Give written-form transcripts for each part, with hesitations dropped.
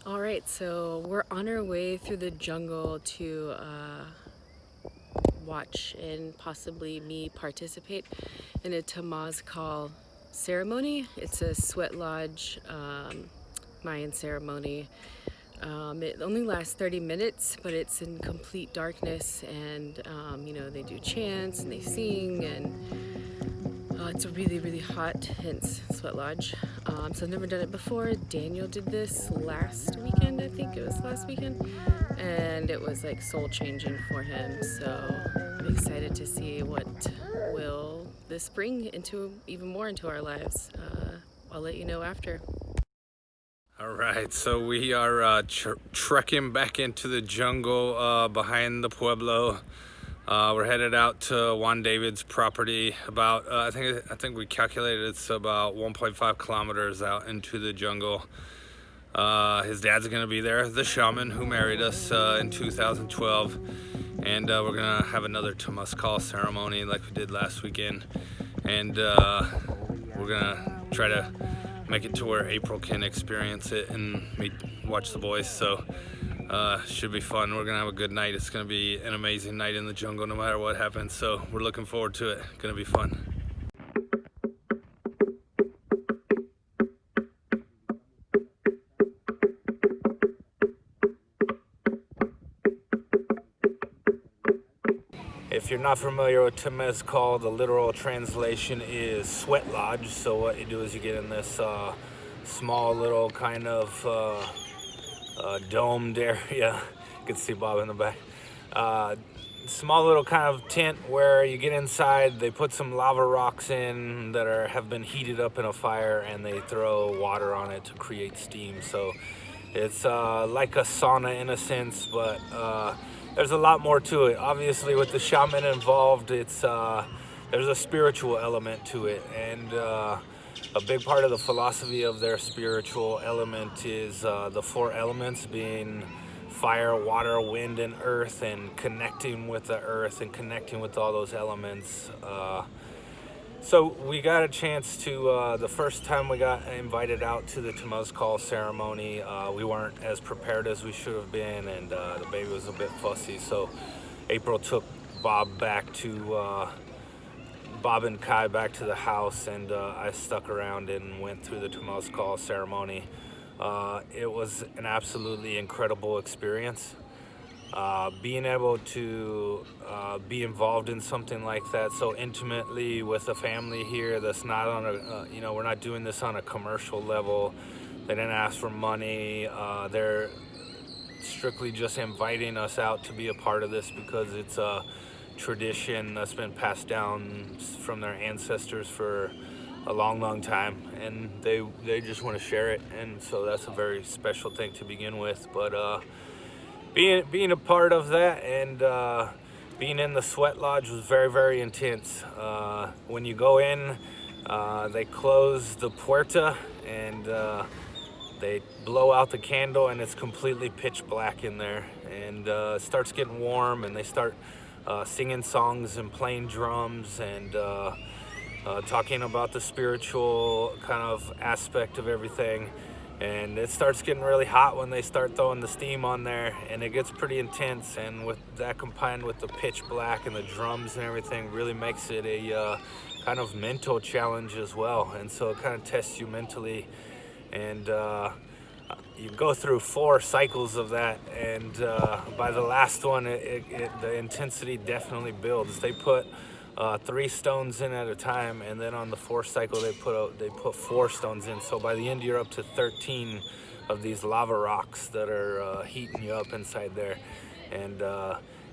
All right, so we're on our way through the jungle to watch and possibly me participate in a Temazcal ceremony. It's a sweat lodge Mayan ceremony. It only lasts 30 minutes, but it's in complete darkness, and they do chants and they sing, and it's a really, really hot, hence sweat lodge. So I've never done it before. Daniel did this last weekend, I think it was last weekend, and it was like soul changing for him. So I'm excited to see what will this bring into even more into our lives. I'll let you know after. All right, so we are trekking back into the jungle behind the pueblo. We're headed out to Juan David's property. About I think we calculated it's about 1.5 kilometers out into the jungle. His dad's gonna be there, the shaman who married us in 2012, and we're gonna have another Temazcal ceremony like we did last weekend, and we're gonna try to make it to where April can experience it and watch the boys. So should be fun. We're gonna have a good night. It's gonna be an amazing night in the jungle no matter what happens. So we're looking forward to it. Gonna be fun. If you're not familiar with Temazcal, the literal translation is sweat lodge. So what you do is you get in this small little kind of domed area. You can see Bob in the back. Small little kind of tent where you get inside. They put some lava rocks in that have been heated up in a fire, and they throw water on it to create steam. So it's like a sauna in a sense, but there's a lot more to it. Obviously, with the shaman involved, there's a spiritual element to it, and a big part of the philosophy of their spiritual element is the four elements being fire, water, wind, and earth, and connecting with the earth and connecting with all those elements. So we got a chance to, the first time we got invited out to the Temazcal ceremony, we weren't as prepared as we should have been, and the baby was a bit fussy. So April took Bob and Kai back to the house, and I stuck around and went through the Temazcal ceremony. It was an absolutely incredible experience. Being able to be involved in something like that so intimately with a family here that's not on a, we're not doing this on a commercial level. They didn't ask for money. They're strictly just inviting us out to be a part of this because it's a tradition that's been passed down from their ancestors for a long time, and they just want to share it, and so that's a very special thing to begin with. But being a part of that and being in the sweat lodge was very, very intense. When you go in, they close the puerta, and they blow out the candle, and it's completely pitch black in there, and it starts getting warm, and they start singing songs and playing drums, and talking about the spiritual kind of aspect of everything. And it starts getting really hot when they start throwing the steam on there, and it gets pretty intense, and with that combined with the pitch black and the drums and everything really makes it a kind of mental challenge as well. And so it kind of tests you mentally, and you go through 4 cycles of that, and by the last one the intensity definitely builds. They put 3 stones in at a time, and then on the 4th cycle they put 4 stones in. So by the end you're up to 13 of these lava rocks that are heating you up inside there, and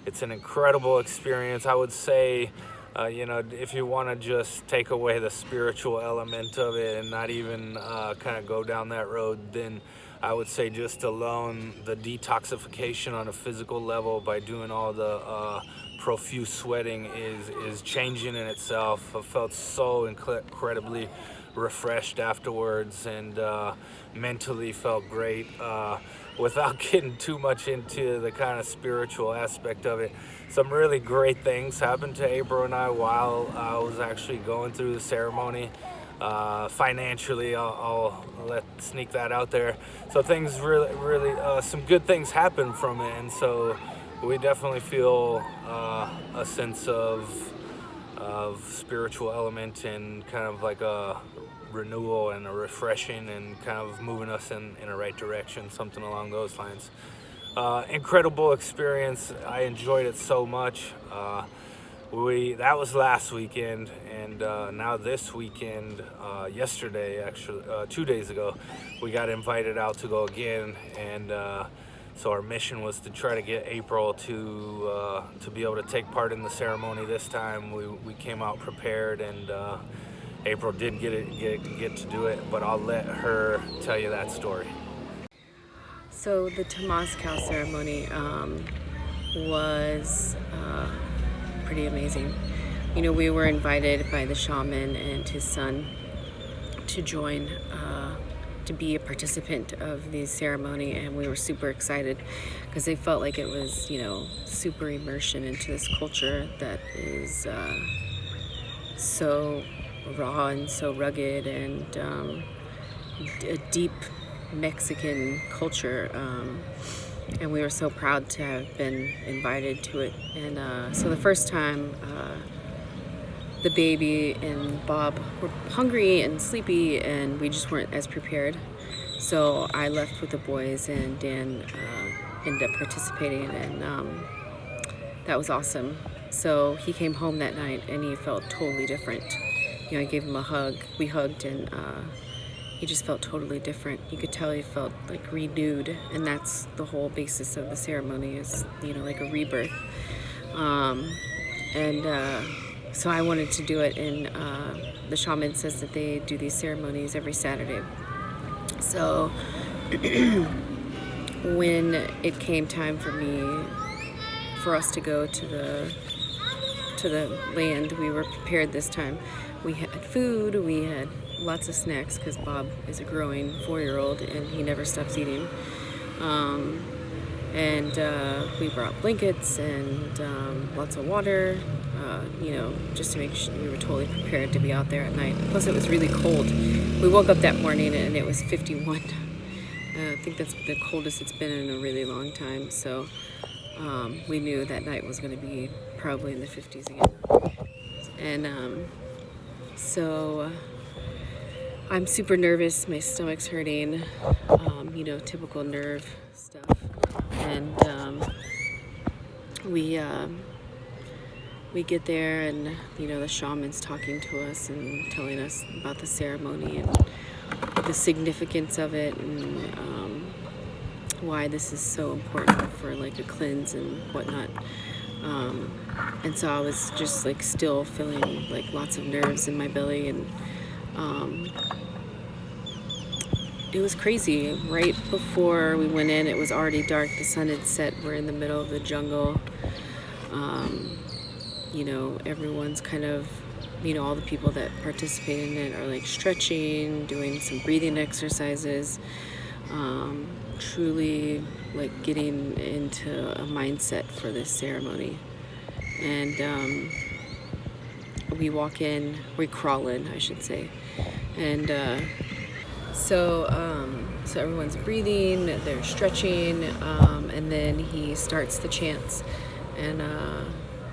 it's an incredible experience. I would say if you want to just take away the spiritual element of it and not even kind of go down that road, then I would say just alone the detoxification on a physical level by doing all the profuse sweating is changing in itself. I felt so incredibly refreshed afterwards, and mentally felt great. Without getting too much into the kind of spiritual aspect of it, some really great things happened to April and I while I was actually going through the ceremony. Financially, I'll sneak that out there. So things really some good things happen from it, and so we definitely feel a sense of spiritual element and kind of like a renewal and a refreshing and kind of moving us in a right direction, something along those lines. Incredible experience. I enjoyed it so much. That was last weekend, and now this weekend, yesterday actually, 2 days ago, we got invited out to go again, and so our mission was to try to get April to be able to take part in the ceremony this time. We came out prepared, and April did get to do it, but I'll let her tell you that story. So the Temazcal ceremony was pretty amazing. You know, we were invited by the shaman and his son to join, to be a participant of the ceremony, and we were super excited because they felt like it was, you know, super immersion into this culture that is so raw and so rugged, and a deep Mexican culture, and we were so proud to have been invited to it. And so the first time, the baby and Bob were hungry and sleepy, and we just weren't as prepared. So I left with the boys, and Dan ended up participating, and that was awesome. So he came home that night, and he felt totally different. You know, I gave him a hug. We hugged, and he just felt totally different. You could tell he felt like renewed, and that's the whole basis of the ceremony, is, you know, like a rebirth. So I wanted to do it, and the shaman says that they do these ceremonies every Saturday. So when it came time for us to go to the land, we were prepared this time. We had food, we had lots of snacks, because Bob is a growing 4-year-old and he never stops eating. We brought blankets and lots of water, you know, just to make sure we were totally prepared to be out there at night. Plus it was really cold. We woke up that morning and it was 51. I think that's the coldest it's been in a really long time. So we knew that night was going to be probably in the 50s again. And so I'm super nervous. My stomach's hurting, you know, typical nerve stuff. And we get there, and, you know, the shaman's talking to us and telling us about the ceremony and the significance of it, and why this is so important for like a cleanse and whatnot. And so I was just like still feeling like lots of nerves in my belly, and it was crazy. Right before we went in, it was already dark. The sun had set. We're in the middle of the jungle. You know, everyone's kind of, you know, all the people that participate in it are like stretching, doing some breathing exercises, truly like getting into a mindset for this ceremony. And we walk in, we crawl in, I should say. And so everyone's breathing, they're stretching, and then he starts the chants. And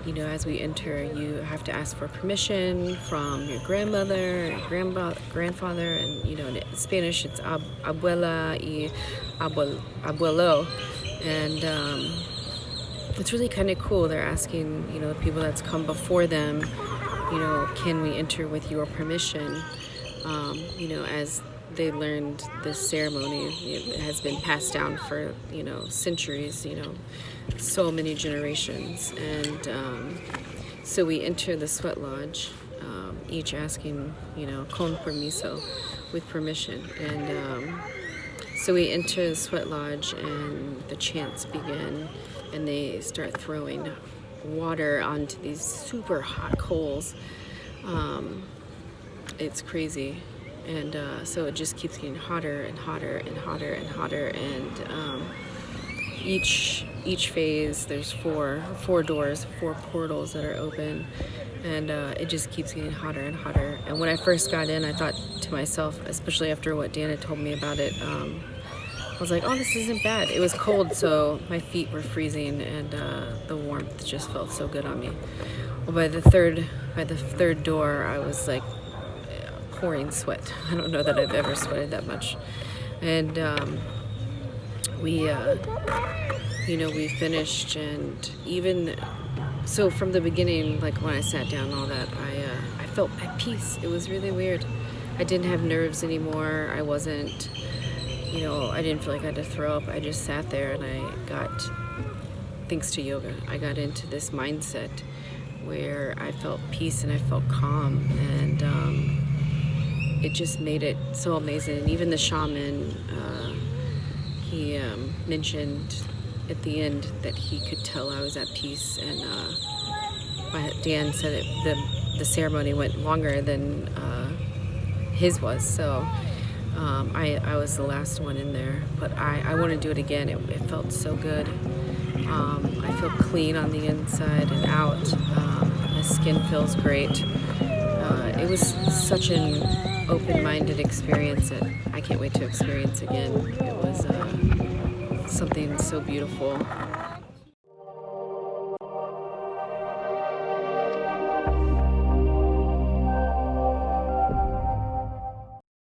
you know, as we enter, you have to ask for permission from your grandmother, grandfather, and, you know, in Spanish it's abuela y abuelo. And it's really kind of cool. They're asking, you know, the people that's come before them, you know, can we enter with your permission? You know, as they learned this ceremony, it has been passed down for, you know, centuries, you know, so many generations. And so we enter the sweat lodge, each asking, you know, con permiso, with permission. And so we enter the sweat lodge, and the chants begin, and they start throwing water onto these super hot coals. It's crazy. And so it just keeps getting hotter and hotter and hotter and hotter. And each phase there's four doors, four portals that are open, and it just keeps getting hotter and hotter. And when I first got in, I thought to myself, especially after what Dan had told me about it, I was like, oh, this isn't bad. It was cold, so my feet were freezing, and the warmth just felt so good on me. Well, by the third door, I was like pouring sweat. I don't know that I've ever sweated that much. And we finished, and even so, from the beginning, like when I sat down and all that, I felt at peace. It was really weird. I didn't have nerves anymore. I wasn't, I didn't feel like I had to throw up. I just sat there, and I got, thanks to yoga, I got into this mindset where I felt peace and I felt calm, and it just made it so amazing. And even the shaman, he mentioned at the end that he could tell I was at peace, and Dan said the ceremony went longer than his was, so I was the last one in there, but I want to do it again. It felt so good. I feel clean on the inside and out. My skin feels great. It was such an open-minded experience that I can't wait to experience again. It was something so beautiful.